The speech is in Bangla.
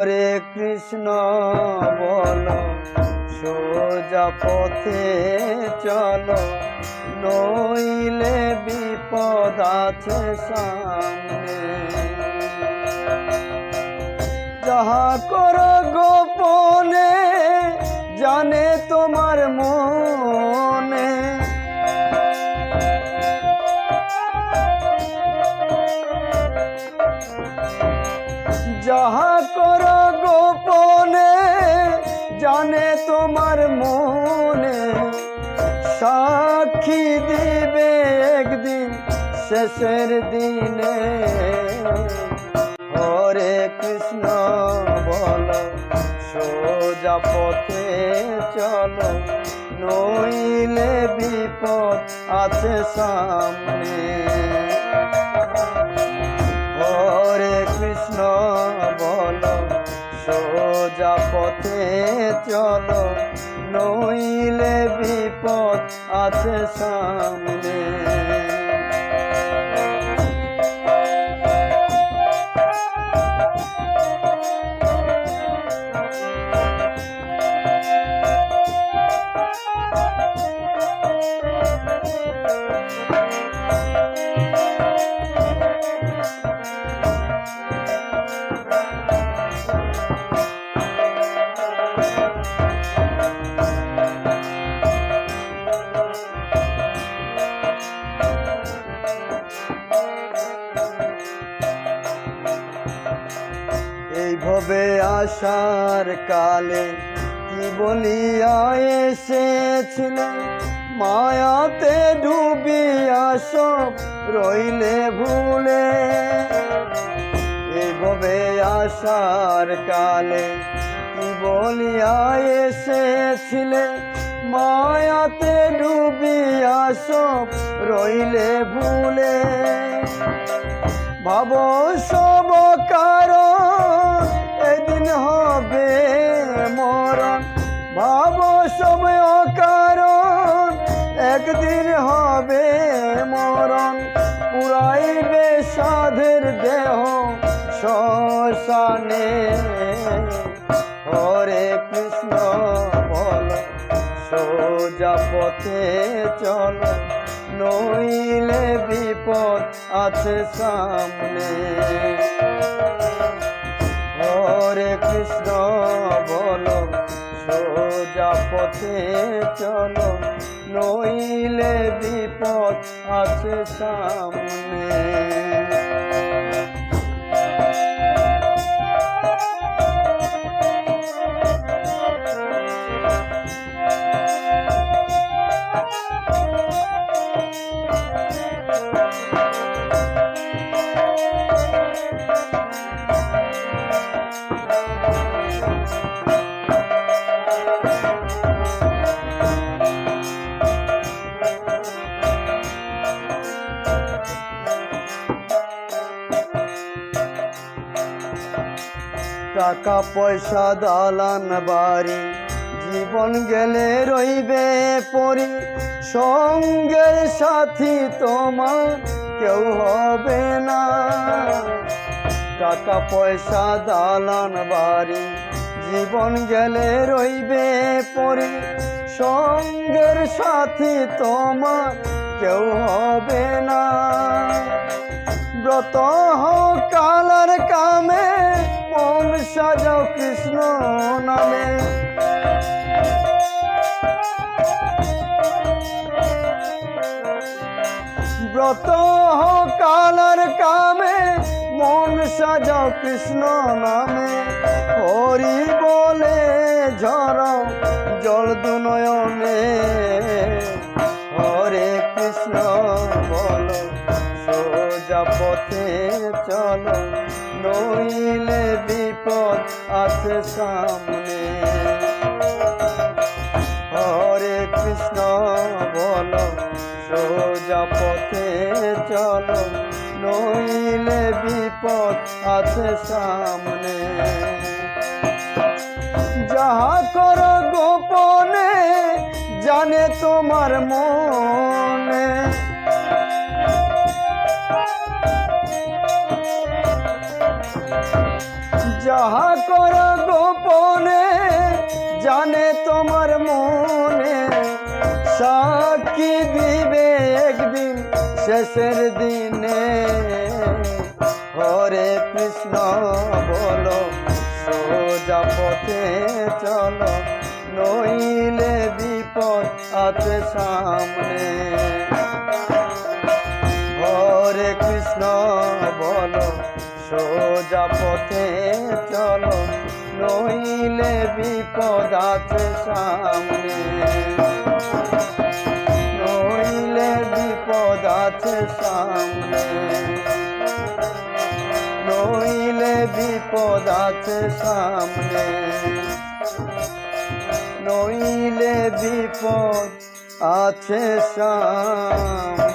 হরে কৃষ্ণ বলো, সোজা পথে চলো, নইলে বিপদ আছে সামনে। যাহা করো গোপনে জানে তোমার মনে, যাহা করো গোপনে জানে তোমার মনে, সাক্ষী দিবে একদিন শেষের দিনে। হরে কৃষ্ণ বলো, সোজা পথে চলো, নইলে বিপদ আছে সামনে। হরে কৃষ্ণ বলো, সোজা পথে চলো, নইলে বিপদ আছে সামনে। এইভাবে আসার কালে কি বলিয়া এসেছিলে, মায়াতে ডুবিয়া সব রইলে ভুলে। এইভাবে আসার কালে কি বলিয়া এসেছিলে, মায়াতে ডুবিয়া সব রইলে ভুলে। ভাবো সব কারণ একদিন হবে মরণ, ভাবো সব কারণ একদিন হবে মরণ। পুরাইবে সাধের দেহ শ্মশানে। হরে কৃষ্ণ বলো, সোজা পথে চলো, নইলে বিপদ আছে সামনে। হরে কৃষ্ণ বলো, সোজা পথে চলো, নইলে বিপদ আছে সামনে। টাকা পয়সা দালান বাড়ি জীবন গেলে রইবে পরি, সঙ্গের সাথী তোমার কেউ হবে না। টাকা পয়সা দালান বাড়ি জীবন গেলে রইবে পরি, সঙ্গের সাথী তোমার কেউ হবে না। ব্রত কালার কামে মন সাজাও কৃষ্ণ নামে। ব্রত কালার কামে মন সাজাও কৃষ্ণ নামে। হরি বলে ঝরাও জল দুনয়নে। হরে কৃষ্ণ বলো, সোজা পথে চলো, নইলে বিপদ আছে সামনে। হরে কৃষ্ণ বলো, সোজা পথে চলো, নইলে বিপদ আছে সামনে। যাহা করো গোপনে জানে তোমার মনে, যাহা কর করো গোপনে, জানে তোমার মনে, সাক্ষী দিবে একদিন শেষের দিনে। হরে কৃষ্ণ বলো, সোজা পথে চলো, নইলে বিপদ আছে সামনে। হরে কৃষ্ণ বলো, সোজা পথে চলো, নইলে বিপদ আছে সামনে। নইলে বিপদ আছে সামনে, নইলে বিপদ আছে সামনে, নইলে বিপদ আছে সামনে।